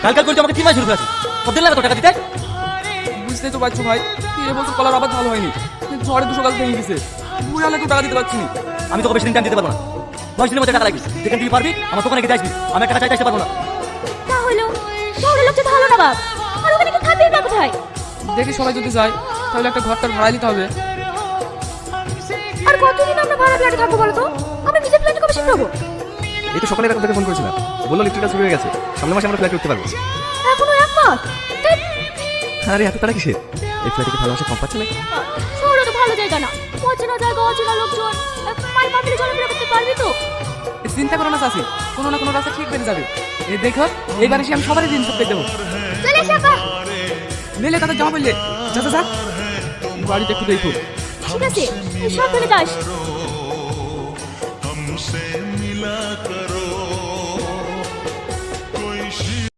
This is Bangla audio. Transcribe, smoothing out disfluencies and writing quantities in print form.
কাল করতে আমাকে 3 মাস শুরু করেছে কত দিন লাগে তো টাকা দিতে? বুঝতেই তো পারছো ভাই, এবছর কলার আবার ভালো হয়নি, ঝড়ে 200 গাছ ভেঙে গেছে, বুড়ি হলে কেউ টাকা দিতে পারছি না। আমি তোকে বেশি দিন টাইম দিতে পারবো না। 10 দিনের মধ্যে টাকা লাগবে, যেখানে তুই পারবি আমার দোকানে গিয়ে আসবি। আমি টাকা চাইতে আসতে পারবো না। তাহলে শহরের লোক তো ভালো না বাপ, আর ওখানে কি থাকবে না কোথায়? দেখি সবাই যদি যায় তাহলে একটা ঘরটার ভাড়া দিতে হবে। আর কতদিন আমরা ভাড়া ফ্ল্যাটে থাকবো বলো তো? আমরা নিজের ফ্ল্যাটে কবে শিফট হবো? এই তো সকালে এরকম থেকে ফোন করেছিলাম, বললো লিফ্টটা শুরু হয়ে গেছে, সামনের মাসে আমরা ফ্ল্যাটে উঠতে পারবো। এখনো 1 মাস? ধ্যাৎ, আরে এত তারা কিসের? এই ফ্ল্যাটে কি ভালোবাসা কম পাচ্ছে নাকি? শহরে তো ভালো জায়গা না, অচেনা জায়গা, অচেনা লোকজন, পায়ে পা ফেলে চলাফেরা করতে পারবি তো? চিন্তা করো না চাচি, কোনো না কোনো রাস্তা ঠিক বেরিয়ে যাবে। এই দেখো এইবার এসে আমি সবারই দিন সব দেবো। চলে এসে আপা। মেলে তাদের জমা বললে যা যা যা, বাড়িতে একটু দেখো। ঠিক আছে, এই সাবধানে যাস।